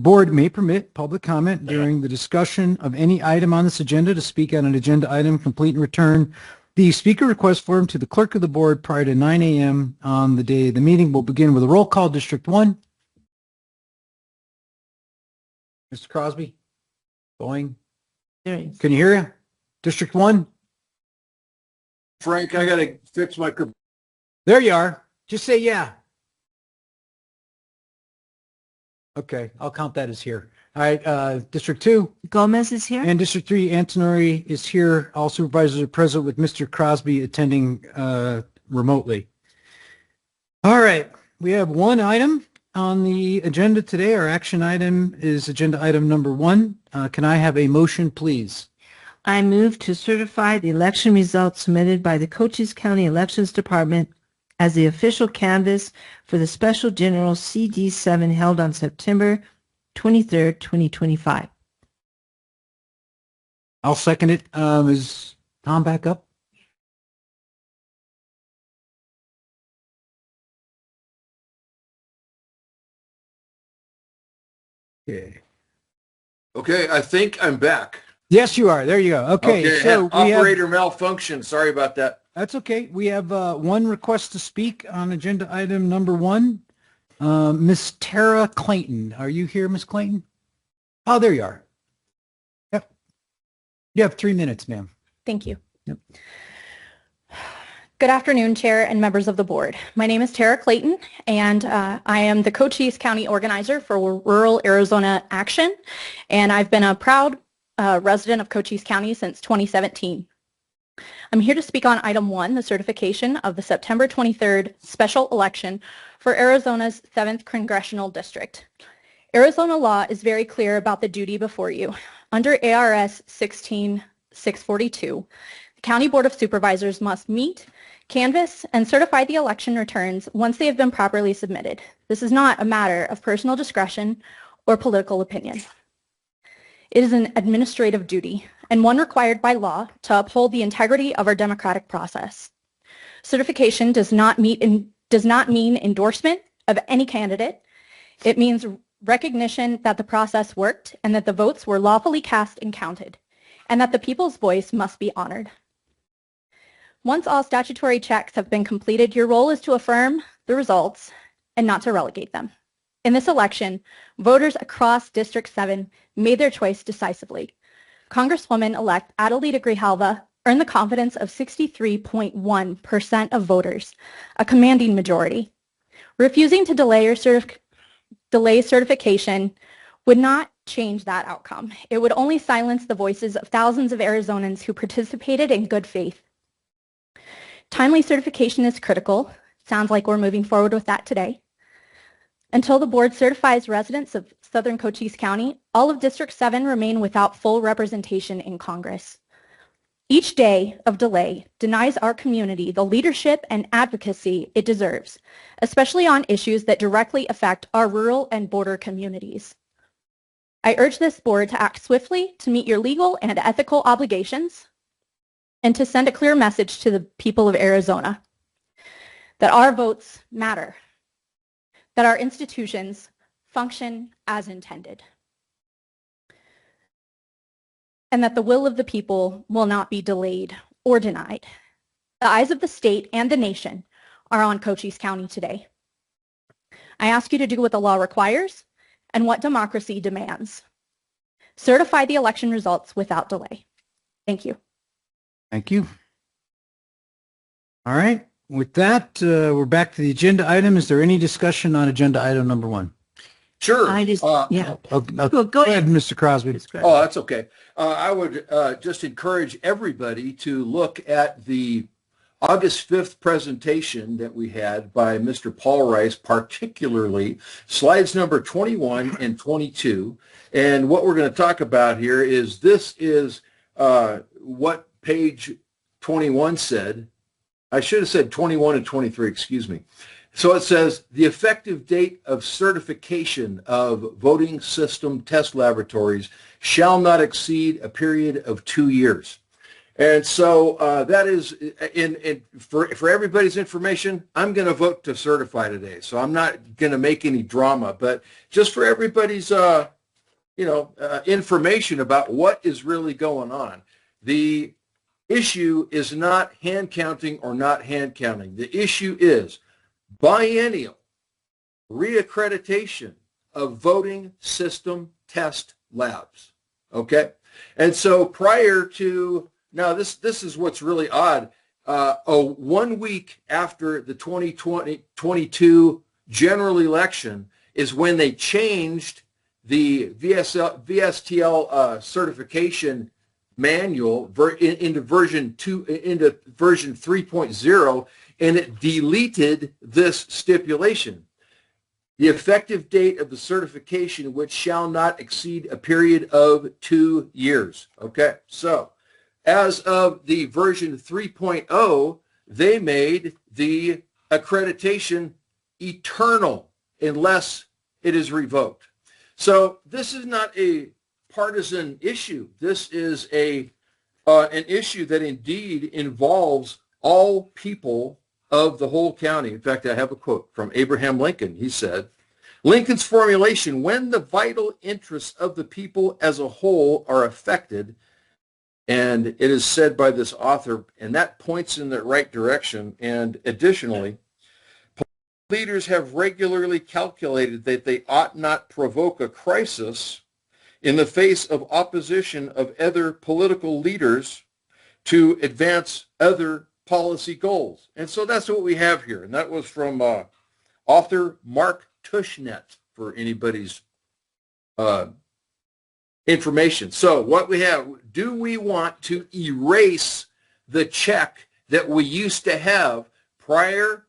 The board may permit public comment during the discussion of any item on this agenda. To speak on an agenda item, complete and return the speaker request form to the clerk of the board prior to 9 a.m. on the day of the meeting. We'll begin with a roll call. District 1. Mr. Crosby? Going? There he is. Can you hear you? District 1? Frank, I got to fix my... There you are. Just say yeah. Okay, I'll count that as here. All right, District 2. Gomez is here. And District 3, Antonori is here. All supervisors are present with Mr. Crosby attending remotely. All right, we have one item on the agenda today. Our action item is agenda item number 1. Can I have a motion, please? I move to certify the election results submitted by the Cochise County Elections Department as the official canvass for the special general CD7 held on September 23rd, 2025. I'll second it. Is Tom back up? Okay. Okay, I think I'm back. Yes, you are. There you go. Okay, so we operator malfunction. Sorry about that. That's okay. We have one request to speak on agenda item number 1. Miss Tara Clayton. Are you here, Miss Clayton? Oh, there you are. Yep. You have 3 minutes, ma'am. Thank you. Yep. Good afternoon, Chair and members of the board. My name is Tara Clayton, and I am the Cochise County Organizer for Rural Arizona Action, and I've been a proud resident of Cochise County since 2017. I'm here to speak on item 1, the certification of the September 23rd special election for Arizona's 7th Congressional District. Arizona law is very clear about the duty before you. Under ARS 16642, the County Board of Supervisors must meet, canvass, and certify the election returns once they have been properly submitted. This is not a matter of personal discretion or political opinion. It is an administrative duty and one required by law to uphold the integrity of our democratic process. Certification does not mean endorsement of any candidate. It means recognition that the process worked and that the votes were lawfully cast and counted, and that the people's voice must be honored. Once all statutory checks have been completed, your role is to affirm the results and not to relegate them. In this election, voters across District 7 made their choice decisively. Congresswoman-elect Adelita Grijalva earned the confidence of 63.1% of voters, a commanding majority. Refusing to delay certification would not change that outcome. It would only silence the voices of thousands of Arizonans who participated in good faith. Timely certification is critical. Sounds like we're moving forward with that today. Until the board certifies residents of Southern Cochise County, all of District 7 remain without full representation in Congress. Each day of delay denies our community the leadership and advocacy it deserves, especially on issues that directly affect our rural and border communities. I urge this board to act swiftly to meet your legal and ethical obligations and to send a clear message to the people of Arizona that our votes matter, that our institutions function as intended, and that the will of the people will not be delayed or denied. The eyes of the state and the nation are on Cochise County today. I ask you to do what the law requires and what democracy demands. Certify the election results without delay. Thank you. Thank you. All right. With that, we're back to the agenda item. Is there any discussion on agenda item number 1? Sure. Yeah. Go ahead, Mr. Crosby. Oh, that's okay. I would just encourage everybody to look at the August 5th presentation that we had by Mr. Paul Rice, particularly slides number 21 and 22. And what we're going to talk about here is what page 21 said. I should have said 21 and 23, excuse me. So it says, the effective date of certification of voting system test laboratories shall not exceed a period of 2 years. And so that is, for everybody's information, I'm going to vote to certify today. So I'm not going to make any drama, but just for everybody's, information about what is really going on. The issue is not hand counting or not hand counting. The issue is biennial reaccreditation of voting system test labs. Okay? And so prior to, now this is what's really odd. 1 week after the 2022 general election is when they changed the VSTL certification manual into version 3.0, and it deleted this stipulation. The effective date of the certification, which shall not exceed a period of 2 years. Okay, so as of the version 3.0, they made the accreditation eternal unless it is revoked. So this is not a partisan issue. This is an issue that indeed involves all people of the whole county. In fact, I have a quote from Abraham Lincoln. He said, Lincoln's formulation, when the vital interests of the people as a whole are affected, and it is said by this author, and that points in the right direction. And additionally, leaders have regularly calculated that they ought not provoke a crisis in the face of opposition of other political leaders to advance other policy goals. And so that's what we have here. And that was from author Mark Tushnet, for anybody's information. So what we have, do we want to erase the check that we used to have prior,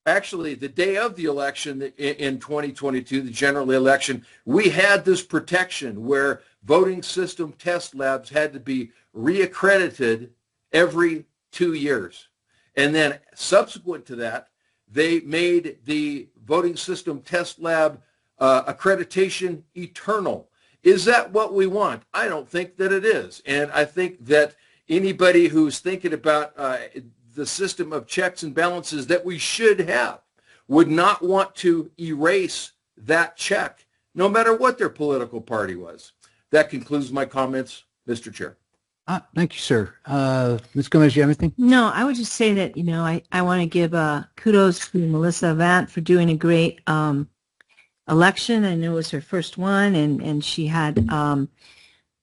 actually the day of the election in 2022, the general election, we had this protection where voting system test labs had to be reaccredited every 2 years. And then subsequent to that, they made the voting system test lab accreditation eternal. Is that what we want? I don't think that it is. And I think that anybody who's thinking about the system of checks and balances that we should have would not want to erase that check, no matter what their political party was. That concludes my comments, Mr. Chair. Thank you, sir. Ms. Gomez, you have anything? No, I would just say that, I want to give kudos to Melissa Avant for doing a great election. I know it was her first one, and she had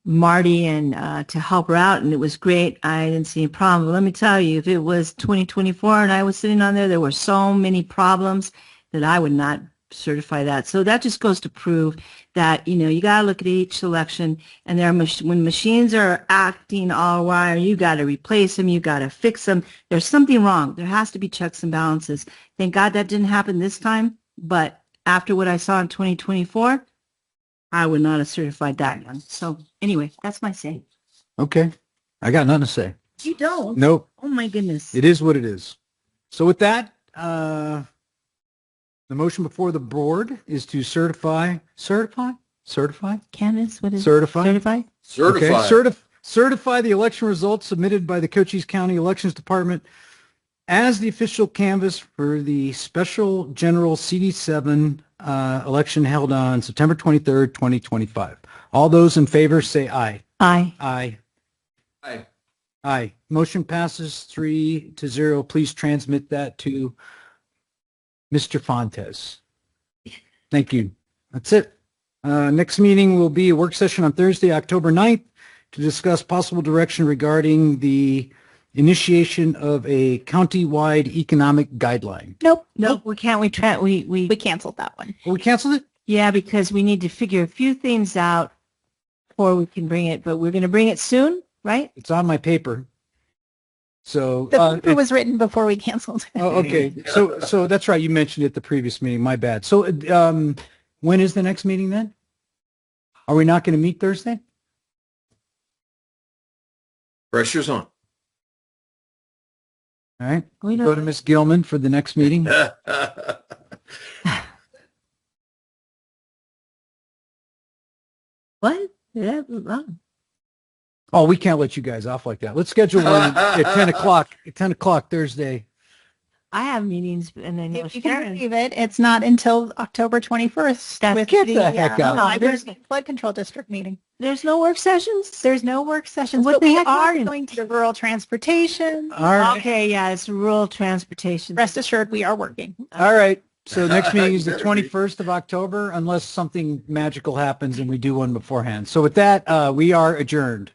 Marty and to help her out, and it was great. I didn't see any problem. But let me tell you, if it was 2024 and I was sitting on there were so many problems that I would not certify that. So that just goes to prove that, you got to look at each election, and when machines are acting all wire, you got to replace them, you got to fix them. There's something wrong. There has to be checks and balances. Thank God that didn't happen this time, but after what I saw in 2024, I would not have certified that one. So anyway, that's my say. Okay. I got nothing to say. You don't? Nope. Oh my goodness. It is what it is. So with that, the motion before the board is to certify? Candace, what is Certify? Certify? Certified. Okay. Certify the election results submitted by the Cochise County Elections Department as the official canvass for the special general CD7 election held on September 23rd, 2025. All those in favor say aye. Aye. Aye. Aye. Aye. Motion passes 3-0. Please transmit that to Mr. Fontes. Thank you. That's it. Next meeting will be a work session on Thursday, October 9th to discuss possible direction regarding the initiation of a county-wide economic guideline. Nope. No, we can't. We canceled that one. Oh, we canceled it? Yeah, because we need to figure a few things out before we can bring it, but we're going to bring it soon, right? It's on my paper. So The paper was written before we canceled. oh, okay. So that's right. You mentioned it at the previous meeting. My bad. So when is the next meeting then? Are we not going to meet Thursday? Pressure's on. All right. We don't- Go to Ms. Gilman for the next meeting. What? Yeah, wrong. Oh, we can't let you guys off like that. Let's schedule one at 10 o'clock, 10 o'clock Thursday. I have meetings and then If you can believe it, it's not until October 21st. That's- with Get the heck out. There's a flood control district meeting. there's no work sessions? There's no work sessions, What but the we heck are are you- going to rural transportation. All right. Okay, yeah, it's rural transportation. Rest assured, we are working. All right. So next meeting is the Better be. 21st of October, unless something magical happens and we do one beforehand. So with that, we are adjourned.